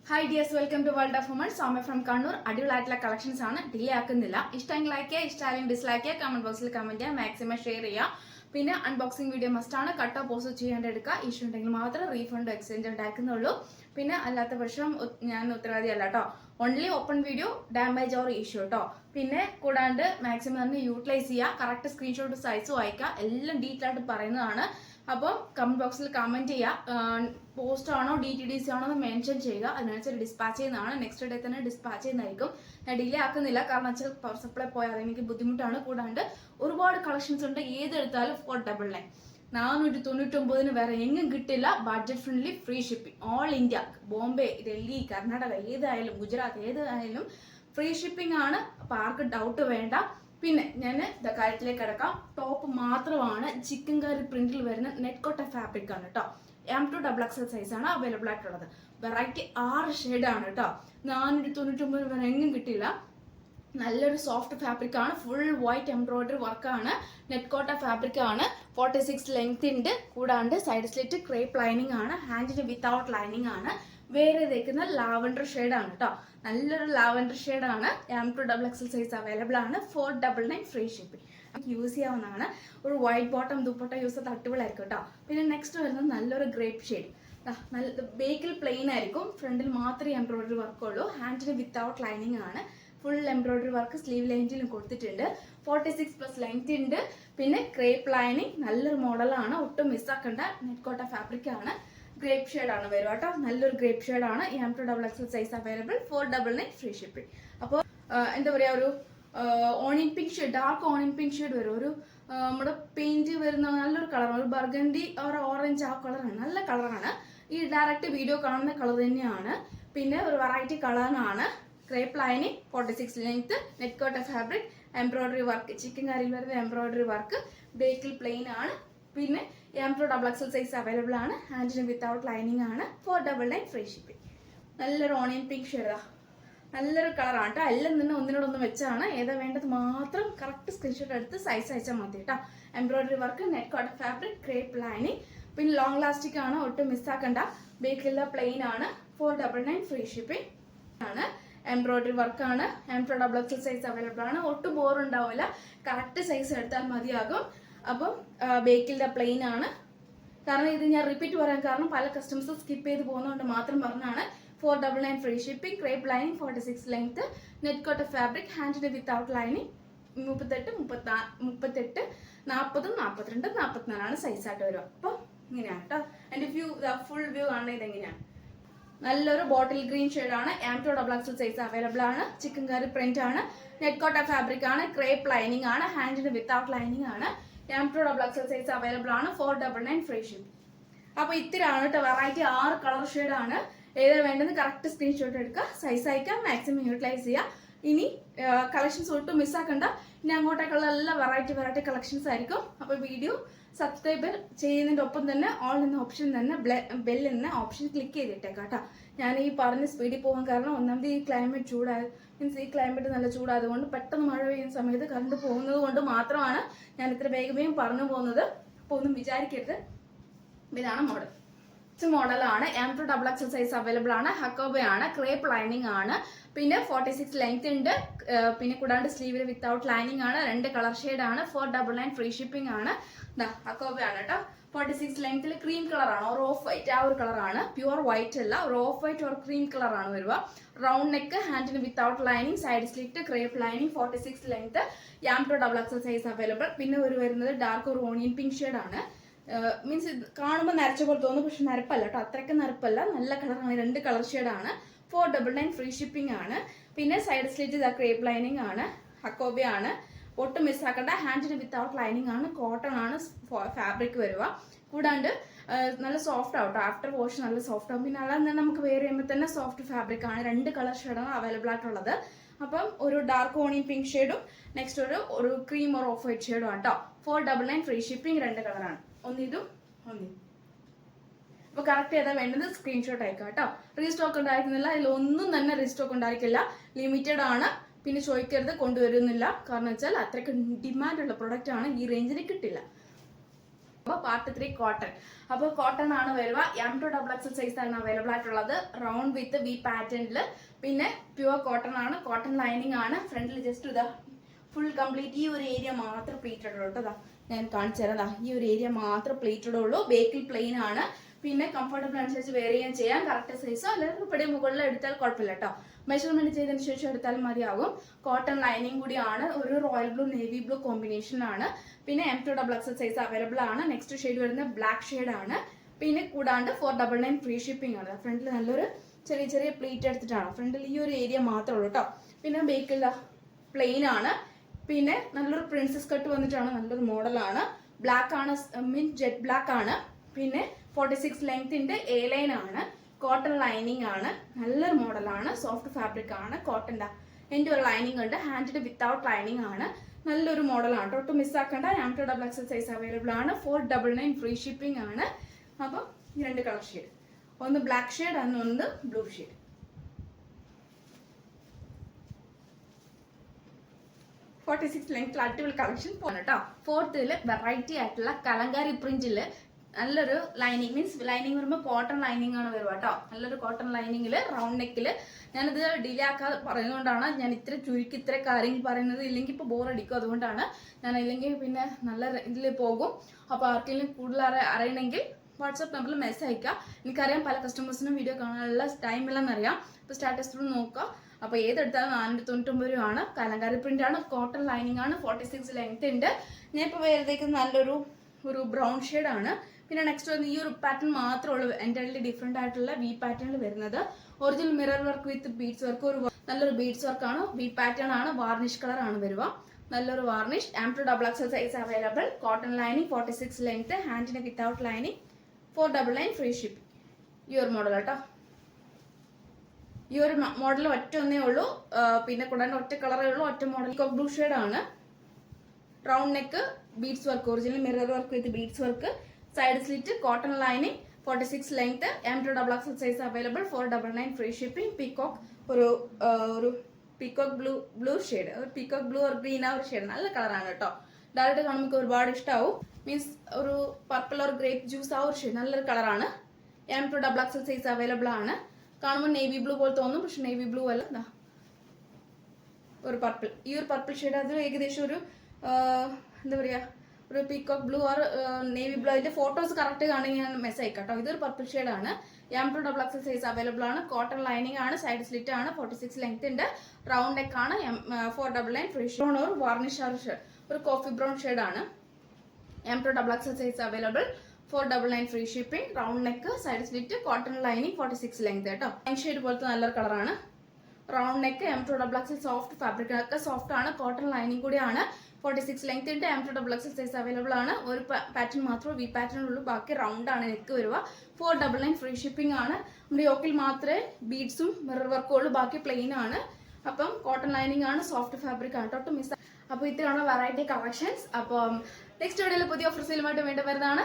Hi dears, welcome to World of Women. Soumya from Kannur. അടിപൊളിയായിട്ടുള്ള collections ആണ്. Delay ആക്കുന്നില്ല. ഇഷ്ടമെങ്കിൽ like ചെയ്യുക, ഇഷ്ടമായാലും dislike ചെയ്യുക, കമന്റ് ബോക്സിൽ കമന്റ് ചെയ്യുക, മാക്സിമം ഷെയർ ചെയ്യുക. പിന്നെ അൺബോക്സിംഗ് വീഡിയോ മസ്റ്റ് ആണ്. കട്ടോ പോസ്റ്റ് ചെയ്യാണ്ട് എടുക്കുക. ഇഷ്യൂ ഉണ്ടെങ്കിൽ മാത്രം റീഫണ്ട് എക്സ്ചേഞ്ച് ഉണ്ടാക്കുന്നുള്ളൂ. പിന്നെ അല്ലാത്ത പക്ഷം ഞാൻ ഉത്തരവാദിയല്ല കേട്ടോ. Only open video damage or issue കേട്ടോ. പിന്നെ കൂടാണ്ട് മാക്സിമം തന്നെ യൂട്ടിലൈസ് ചെയ്യുക. കറക്റ്റ് സ്ക്രീൻഷോട്ട് സൈസ് വായിക്കുക. എല്ലാം ഡീറ്റെയിൽ ആയിട്ട് പറയുന്നതാണ്. അപ്പോൾ കമന്റ് ബോക്സിൽ കമന്റ് ചെയ്യുക. പോസ്റ്റ് ആണോ DTDC ആണോ എന്ന് മെൻഷൻ ചെയ്യുക. അതിനനുസരിച്ച് ഡിസ്പാച്ച് ചെയ്യുന്നതാണ്. നെക്സ്റ്റ് ഡേ തന്നെ ഡിസ്പാച്ച് ചെയ്യുന്നതായിരിക്കും. ഞാൻ ഡിലേ ആക്കുന്നില്ല, കാരണം വെച്ചാൽ പവർ സപ്ലൈ പോയാൽ അതെനിക്ക് ബുദ്ധിമുട്ടാണ്. കൂടാണ്ട് ഒരുപാട് കളക്ഷൻസ് ഉണ്ട്. ഏതെടുത്താലും 499 499 വേറെ എങ്ങും കിട്ടില്ല. Budget friendly, free shipping, all India, Bombay, Delhi, Karnataka, ഏതായാലും ഗുജറാത്ത്, ഏതായാലും ഫ്രീ ഷിപ്പിംഗ് ആണ്. അപ്പോൾ ആർക്കും ഡൗട്ട് വേണ്ട. പിന്നെ ഞാൻ കാര്യത്തിലേക്ക് കിടക്കാം. ടോപ്പ് മാത്രമാണ് ചിക്കൻ കറി പ്രിന്റിൽ വരുന്ന നെറ്റ് കോട്ട ഫാബ്രിക് ആണ് കേട്ടോ. M2XXL സൈസ് ആണ് അവൈലബിൾ ആയിട്ടുള്ളത്. വെറൈറ്റി 6 ഷെയ്ഡാണ് കേട്ടോ. 499 വരെ എങ്ങും കിട്ടില്ല. നല്ലൊരു സോഫ്റ്റ് ഫാബ്രിക് ആണ്. ഫുൾ വൈറ്റ് എംബ്രോയിഡറി വർക്കാണ്. നെറ്റ് കോട്ട ഫാബ്രിക് ആണ്. 46 ലെങ്ത് ഉണ്ട്. കൂടാണ്ട് സൈഡ് സ്ലിറ്റ് ക്രേപ്പ് ലൈനിങ് ആണ്. ഹാൻഡിന് വിത്തൗട്ട് ലൈനിങ് ആണ്. വേറെ തേക്കുന്ന ലാവൻഡർ ഷെയ്ഡാണ് കേട്ടോ. നല്ലൊരു ലാവൻഡർ ഷെയ്ഡാണ്. M2XXL സൈസ് അവൈലബിൾ ആണ്. 499 ഫ്രീ ഷിപ്പിംഗ്. യൂസ് ചെയ്യാവുന്നതാണ്. ഒരു വൈറ്റ് ബോട്ടം ദുപ്പട്ട യൂസ് ചെയ്ത് അടിപൊളിയായിരിക്കും കേട്ടോ. പിന്നെ നെക്സ്റ്റ് വരുന്നത് നല്ലൊരു ഗ്രേപ്പ് ഷെയ്ഡ്. നല്ല ബേക്കിൽ പ്ലെയിൻ ആയിരിക്കും. ഫ്രണ്ടിൽ മാത്രമേ എംബ്രോയിഡറി വർക്ക് ഉള്ളൂ. ഹാൻഡിന് വിത്തൗട്ട് ലൈനിങ് ആണ്. ഫുൾ എംബ്രോയിഡറി വർക്ക് സ്ലീവ് ലൈനിലും കൊടുത്തിട്ടുണ്ട്. 46+ ലെങ്ത് ഉണ്ട്. പിന്നെ ക്രേപ്പ് ലൈനിങ്, നല്ലൊരു മോഡലാണ്. ഒട്ടും മിസ്സാക്കേണ്ട നെറ്റ് കോട്ട ഫാബ്രിക് ആണ്. ഗ്രേപ്പ് ഷെയ്ഡ് ആണ് വരും കേട്ടോ. നല്ലൊരു ഗ്രേപ്പ് ഷെയ്ഡ് ആണ്. M2XXL size available. 499 free shipping. അപ്പോൾ എന്താ പറയുക, ഒരു onion pink shade, dark onion pink shade വരും. ഒരു നമ്മുടെ പെയിന്റ് വരുന്ന നല്ലൊരു കളറാണ്. ഒരു ബർഗണ്ടി ഒരു ഓറഞ്ച് ആ കളറാണ്. നല്ല കളറാണ്. ഈ ഡയറക്റ്റ് വീഡിയോ കാണുന്ന കളർ തന്നെയാണ്. പിന്നെ ഒരു വെറൈറ്റി കളറാണ്. ക്രേപ്പ് ലൈനിങ്, 46 ലെങ്ത്, നെറ്റ് കോട്ട ഫാബ്രിക്, എംബ്രോയിഡറി വർക്ക്, ചിക്കൻ കറിയിൽ വരുന്ന എംബ്രോയിഡറി വർക്ക്, ബേക്കിൽ പ്ലെയിൻ ആണ്. പിന്നെ M2XXL സൈസ് അവൈലബിൾ ആണ്. ഹാൻഡിന് വിത്തൗട്ട് ലൈനിങ് ആണ്. 499 ഫ്രീ ഷിപ്പിംഗ്. നല്ലൊരു ഓണിയൻ പിങ്ക് ഷെയ്ഡാ. നല്ലൊരു കളറാണ് കേട്ടോ. എല്ലാം തന്നെ ഒന്നിനോടൊന്ന് വെച്ചാണ്. ഏതാ വേണ്ടത് മാത്രം കറക്റ്റ് സ്ക്രീൻഷോട്ട് എടുത്ത് സൈസ് അയച്ചാൽ മതി കേട്ടോ. എംബ്രോയിഡറി വർക്ക്, നെറ്റ് കോട്ട ഫാബ്രിക്, ക്രേപ്പ് ലൈനിങ്. പിന്നെ ലോങ് ലാസ്റ്റിക് ആണ്. ഒട്ടും മിസ്സാക്കണ്ട. ബേക്കിലുള്ള പ്ലെയിൻ ആണ്. 499 ഫ്രീ ഷിപ്പിംഗ് ആണ്. എംബ്രോയിഡറി വർക്കാണ്. M2XXL സൈസ് അവൈലബിൾ ആണ്. ഒട്ടും ബോറുണ്ടാവില്ല. കറക്റ്റ് സൈസ് എടുത്താൽ മതിയാകും. അപ്പം ബേക്കിലുള്ള പ്ലെയിൻ ആണ്. കാരണം ഇത് ഞാൻ റിപ്പീറ്റ് പറയാൻ കാരണം പല കസ്റ്റമേഴ്സ് സ്കിപ്പ് ചെയ്ത് പോകുന്നതുകൊണ്ട് മാത്രം പറഞ്ഞാണ്. 499 free shipping. Crepe lining, 46 length, net കോട്ട ഫാബ്രിക്, ഹാൻഡിന് വിത്തൗട്ട് ലൈനിങ്. 38, 40, 42, 44 സൈസായിട്ട് വരും. അപ്പോൾ ഇങ്ങനെയാണ് കേട്ടോ. എൻ്റെ ഫുൾ വ്യൂ ആണ്. ഇതെങ്ങനെയാണ്. നല്ലൊരു ബോട്ടിൽ ഗ്രീൻ ഷെയ്ഡാണ്. M2XXL സൈസ് അവൈലബിൾ ആണ്. ചിക്കൻ കറി പ്രിന്റ് ആണ്. നെറ്റ് കോട്ട ഫാബ്രിക് ആണ്. ക്രേപ്പ് ലൈനിങ് ആണ്. ഹാൻഡിന് വിത്തൗട്ട് ലൈനിങ് ആണ്. M2XXL സൈസ് അവൈലബിൾ ആണ്. 499 ഫ്രീ ഷിപ്പിംഗ്. അപ്പോൾ ഇത്തിരിയാണ് കേട്ടോ. വെറൈറ്റി 6 കളർ ഷെയ്ഡാണ്. ഏതാ വേണ്ടത് കറക്റ്റ് സ്ക്രീൻഷോട്ട് എടുക്കുക, സൈസ് അയക്കാം, മാക്സിമം യൂട്ടിലൈസ് ചെയ്യുക. ഇനി കളക്ഷൻസ് ഒട്ടും മിസ്സാക്കണ്ട. ഇനി അങ്ങോട്ടേക്കുള്ള എല്ലാ വെറൈറ്റി കളക്ഷൻസ് ആയിരിക്കും. അപ്പോൾ വീഡിയോ സബ്സ്ക്രൈബ് ചെയ്യുന്നതിൻ്റെ ഒപ്പം തന്നെ ഓൾ എന്ന ഓപ്ഷൻ തന്നെ ബെൽ എന്ന ഓപ്ഷൻ ക്ലിക്ക് ചെയ്തിട്ടേക്കാം കേട്ടോ. ഞാൻ ഈ പറഞ്ഞ സ്പീഡിൽ പോകാൻ കാരണം ഒന്നാമത് ഈ ക്ലൈമറ്റ് മീൻസ് ഈ ക്ലൈമറ്റ് നല്ല ചൂടായതുകൊണ്ട് പെട്ടെന്ന് മഴ പെയ്യുന്ന സമയത്ത് കറണ്ട് പോകുന്നത് കൊണ്ട് മാത്രമാണ് ഞാൻ ഇത്ര വേഗം പറഞ്ഞു പോകുന്നത്. അപ്പോൾ ഒന്നും വിചാരിക്കരുത്. ഇതാണ് മോഡൽ. മോഡലാണ്. M2XXL സൈസ് അവൈലബിൾ ആണ്. ഹക്കോബയാണ്. ക്രേപ്പ് ലൈനിങ് ആണ്. പിന്നെ 46 ലെങ്ത് ഉണ്ട്. പിന്നെ കൂടാണ്ട് സ്ലീവിൽ വിത്തൗട്ട് ലൈനിങ് ആണ്. 2 കളർ ഷെയ്ഡാണ്. 499 ഫ്രീ ഷിപ്പിംഗ് ആണ്. ഹക്കോബയാണ് കേട്ടോ. 46 ലെങ്ത്തിൽ ക്രീം കളറാണ്. ഒരു ഓഫ് വൈറ്റ് ആ ഒരു കളറാണ്. പ്യുവർ വൈറ്റ് അല്ല, ഒരു ഓഫ് വൈറ്റ് ഒരു ക്രീം കളറാണ് വരിക. റൗണ്ട് നെക്ക്, ഹാൻഡിന് without lining, side slit, crepe lining, 46 length, M2XXL size available. പിന്നെ വരുന്നത് ഡാർക്ക് ഒരു ഓണിയൻ പിങ്ക് ഷെയ്ഡാണ്. മീൻസ് ഇത് കാണുമ്പോൾ നരച്ച പോലെ തോന്നും, പക്ഷെ നരപ്പല്ല കേട്ടോ. അത്രയ്ക്ക് നരപ്പല്ല. നല്ല കളറാണ്. 2 കളർ ഷെയ്ഡാണ്. 499 ഫ്രീ ഷിപ്പിംഗ് ആണ്. പിന്നെ സൈഡ് സ്ലിറ്റ് ക്രേപ്പ് ലൈനിങ് ആണ്. ഹക്കോബയാണ്. ഒട്ടും മിസ്സാക്കേണ്ട. ഹാൻഡിന് വിത്തൗട്ട് ലൈനിങ് ആണ്. കോട്ടൺ ആണ് ഫാബ്രിക് വരിക. കൂടാണ്ട് നല്ല സോഫ്റ്റ് ആവും കേട്ടോ. ആഫ്റ്റർ വാഷ് നല്ല സോഫ്റ്റ് ആവും. പിന്നെ അല്ലാതെ നമുക്ക് വെയർ ചെയ്യുമ്പോൾ തന്നെ സോഫ്റ്റ് ഫാബ്രിക് ആണ്. 2 കളർ ഷെയ്ഡാണ് അവൈലബിൾ ആയിട്ടുള്ളത്. അപ്പം ഒരു ഡാർക്ക് ഓണിയൻ പിങ്ക് ഷെയ്ഡും നെക്സ്റ്റ് ഒരു ക്രീം ഓർ ഓഫ് വൈറ്റ് ഷെയ്ഡും ആണ് കേട്ടോ. 499 ഫ്രീ ഷിപ്പിംഗ്. 2 കളറാണ്. ഒന്നിതും ഒന്നും. അപ്പോൾ കറക്റ്റ് ഏതാ വേണ്ടത് സ്ക്രീൻഷോട്ട് അയക്കാം കേട്ടോ. റീസ്റ്റോക്ക് ഉണ്ടായിരിക്കുന്നില്ല. അതിലൊന്നും തന്നെ റീസ്റ്റോക്ക് ഉണ്ടായിരിക്കില്ല. ലിമിറ്റഡ് ആണ്. പിന്നെ ചോദിക്കരുത്, കൊണ്ടുവരുന്നില്ല. കാരണം വെച്ചാൽ അത്രയ്ക്ക് ഡിമാൻഡുള്ള പ്രൊഡക്റ്റ് ആണ്. ഈ റേഞ്ചിന് കിട്ടില്ല. Part 3 cotton. അപ്പോൾ കോട്ടൺ ആണ് വരിക. M2XX സൈസ് ആണ് അവൈലബിൾ ആയിട്ടുള്ളത്. റൗണ്ട് വിത്ത് വി പാറ്റേണിൽ. പിന്നെ പ്യുവർ കോട്ടൺ ആണ്. കോട്ടൺ ലൈനിങ് ആണ്. ഫ്രണ്ടിൽ ജസ്റ്റ് ഇതാ ഫുൾ കംപ്ലീറ്റ് ഈ ഒരു ഏരിയ മാത്രം പ്ലീറ്റഡ് ഉള്ളൂ കേട്ടോ. ഞാൻ കാണിച്ചു തരാം. ഈ ഒരു ഏരിയ മാത്രം പ്ലീറ്റഡ് ഉള്ളൂ. ബേക്കിൽ പ്ലെയിൻ ആണ്. പിന്നെ കംഫർട്ടബിൾ അനുസരിച്ച് വെയർ ചെയ്യാൻ കറക്റ്റ് സൈസോ അല്ലെങ്കിൽ ഇവിടെ മുകളിൽ എടുത്താൽ കുഴപ്പമില്ല കേട്ടോ. മെഷർമെന്റ് ചെയ്തതിന് ശേഷം എടുത്താൽ മതിയാകും. കോട്ടൺ ലൈനിങ് കൂടിയാണ്. ഒരു royal blue navy blue combination ആണ്. പിന്നെ M2XX സൈസ് അവൈലബിൾ ആണ്. നെക്സ്റ്റ് ഷെയ്ഡ് വരുന്നത് ബ്ലാക്ക് ഷെയ്ഡ് ആണ്. പിന്നെ കൂടാണ്ട് 499 ഫ്രീ ഷിപ്പിംഗ് ആണ്. ഫ്രണ്ടിൽ നല്ലൊരു ചെറിയ ചെറിയ പ്ലീറ്റ് എടുത്തിട്ടാണ്. ഫ്രണ്ടിൽ ഈ ഒരു ഏരിയ മാത്രമേ ഉള്ളൂ കേട്ടോ. പിന്നെ ബേക്കിൽ പ്ലെയിൻ ആണ്. പിന്നെ നല്ലൊരു പ്രിൻസസ് കട്ട് വന്നിട്ടാണ്. നല്ലൊരു മോഡലാണ്. ബ്ലാക്ക് ആണ്, മീൻ ജെറ്റ് ബ്ലാക്ക് ആണ്. പിന്നെ 46 ലെങ്ത്തിന്റെ എ ലൈൻ ആണ്. കോട്ടൺ ലൈനിങ് ആണ്. നല്ലൊരു മോഡലാണ്. സോഫ്റ്റ് ഫാബ്രിക് ആണ്. കോട്ടൻ്റെ എൻ്റെ ഒരു ലൈനിങ് ഉണ്ട്. ഹാൻഡിന്റെ വിത്തൗട്ട് ലൈനിങ് ആണ്. നല്ലൊരു മോഡലാണ്. ഒട്ടും മിസ്സാക്കേണ്ട. M2XX സൈസ് അവൈലബിൾ ആണ്. 499 ഫ്രീ ഷിപ്പിംഗ് ആണ്. അപ്പം ഈ രണ്ട് കളർ ഷെയ്ഡ്, ഒന്ന് ബ്ലാക്ക് ഷെയ്ഡ് and ഒന്ന് ബ്ലൂ ഷെയ്ഡ്. 46 ലെങ്ത് അടിപൊളി കളക്ഷൻ പോകണം കേട്ടോ. ഫോർത്തിൽ വെറൈറ്റി ആയിട്ടുള്ള കലങ്കാരി പ്രിന്റിൽ നല്ലൊരു ലൈനിങ്, മീൻസ് ലൈനിങ് വരുമ്പോൾ കോട്ടൺ ലൈനിങ് ആണ് വരുക കേട്ടോ. നല്ലൊരു കോട്ടൺ ലൈനിങ്ങിൽ റൗണ്ട് നെക്കിൽ. ഞാനിത് ഡിലേ ആക്കാതെ പറയുന്നതുകൊണ്ടാണ് ഞാൻ ഇത്ര ചുരുക്കി ഇത്ര കാര്യങ്ങൾ പറയുന്നത്. ഇല്ലെങ്കിൽ ഇപ്പോൾ ബോറടിക്കും. അതുകൊണ്ടാണ് ഞാൻ. ഇല്ലെങ്കിൽ പിന്നെ നല്ല ഇതിൽ പോകും. അപ്പോൾ ആർക്കെങ്കിലും കൂടുതൽ അറിയണമെങ്കിൽ വാട്സാപ്പ് നമ്പറിൽ മെസ്സേജ് അയക്കുക. എനിക്കറിയാം പല കസ്റ്റമേഴ്സിനും വീഡിയോ കാണാനുള്ള ടൈമില്ലെന്നറിയാം. അപ്പോൾ സ്റ്റാറ്റസ് ത്രൂ നോക്കുക. അപ്പോൾ ഏതെടുത്താലും 499 രൂപയാണ്. കലങ്കാരി പ്രിന്റ് ആണ്. കോട്ടൺ ലൈനിങ് ആണ്. 46 ലെങ്ത് ഉണ്ട്. ഞാൻ ഇപ്പോൾ വേറെത്തേക്ക് നല്ലൊരു ബ്രൗൺ ഷെയ്ഡ് ആണ്. പിന്നെ നെക്സ്റ്റ് വരുന്ന ഈ ഒരു പാറ്റേൺ മാത്രമേ ഉള്ളൂ എൻ്റയർലി ഡിഫറെൻ്റ് ആയിട്ടുള്ള വി പാറ്റേണിൽ വരുന്നത്. Original mirror work with beads work. ഒരു നല്ലൊരു ബീഡ്സ് വർക്കാണ്. വി പാറ്റേൺ ആണ്. വാർണിഷ് കളർ ആണ് വരിക. നല്ലൊരു varnish. M2XX size available. Cotton lining 46 length. ഹാൻഡിന് വിത്തൗട്ട് ലൈനിങ്. 499 free shipping. ഈ ഒരു മോഡൽ കേട്ടോ. ഈ ഒരു മോഡൽ ഒറ്റ ഒന്നേ ഉള്ളൂ. പിന്നെ കൂടാണ്ട് ഒറ്റ കളറേ ഉള്ളൂ. ഒറ്റ മോഡൽ ബ്ലൂ ഷെയ്ഡ് ആണ്. Round neck, beads work, original mirror work with beads work. Side slit, cotton lining, 46 length. M2XX size available. 499 free shipping. Peacock ഒരു പീകോക്ക് ബ്ലൂ ഷെയ്ഡ്, ഒരു പീകോക്ക് ബ്ലൂ ഓർ ഗ്രീൻ ആ ഒരു shade. നല്ല കളറാണ് കേട്ടോ. Direct കാണുമ്പോൾ ഒരുപാട് ഇഷ്ടമാവും. മീൻസ് ഒരു പർപ്പിൾ ഓർ ഗ്രേപ്പ് ജ്യൂസ് ആ ഒരു ഷെയ്ഡ്. നല്ലൊരു കളറാണ്. M2XX സൈസ് അവൈലബിൾ ആണ്. കാണുമ്പോൾ നേവി ബ്ലൂ പോലെ തോന്നും, പക്ഷെ നേവി ബ്ലൂ അല്ല. ഒരു പർപ്പിൾ. ഈ ഒരു പർപ്പിൾ ഷെയ്ഡ് അത് ഏകദേശം ഒരു എന്താ പറയുക, ഒരു peacock blue or navy blue. അതിന്റെ ഫോട്ടോസ് കറക്റ്റ് കാണുമെങ്കിൽ ഞാൻ മെസ്സേജ് അയക്കാം കേട്ടോ. ഇതൊരു പർപ്പിൾ ഷെയ്ഡ് ആണ്. M2XX സൈസ് അവൈലബിൾ ആണ്. കോട്ടൺ ലൈനിങ് ആണ്. സൈഡ് സ്ലിറ്റ് ആണ്. 46 ലെങ്ത് ഉണ്ട്. റൗണ്ട് നെക്ക് ആണ്. 499 ഫ്രീ ഷിപ്പിംഗ്. ഒരു വാർണിഷ് ഒരു കോഫി ബ്രൗൺ ഷെയ്ഡ് ആണ്. M2XX size available. 499 free shipping. Round neck, side slit, cotton lining, 46 length കേട്ടോ. ഷെയ്ഡ് പോലത്തെ നല്ലൊരു കളറാണ്. Round neck. M2XX soft fabric ഒക്കെ സോഫ്റ്റ് ആണ്. കോട്ടൺ ലൈനിങ് കൂടിയാണ്. 46 ലെങ്ത് ഉണ്ട്. M2XX സൈസ് അവൈലബിൾ ആണ്. ഒരു പാറ്റേൺ മാത്രമേ വി പാറ്റേൺ ഉള്ളൂ. ബാക്കി റൗണ്ട് ആണ് നെക്ക് വരിക. 499 ഫ്രീ ഷിപ്പിംഗ് ആണ്. നമ്മുടെ യോക്കിൽ മാത്രമേ ബീഡ്സും മിറർ വർക്കും ഉള്ളൂ. ബാക്കി പ്ലെയിൻ ആണ്. അപ്പം കോട്ടൺ ലൈനിങ് ആണ്. സോഫ്റ്റ് ഫാബ്രിക് ആണ് കേട്ടോ. മിസ്. അപ്പോൾ ഇത്രയാണ് വെറൈറ്റി കളക്ഷൻസ്. അപ്പം നെക്സ്റ്റ് വീഡിയോയിൽ പുതിയ ഓഫർ സെയിലുമായിട്ട് വീണ്ടും വരുന്നതാണ്.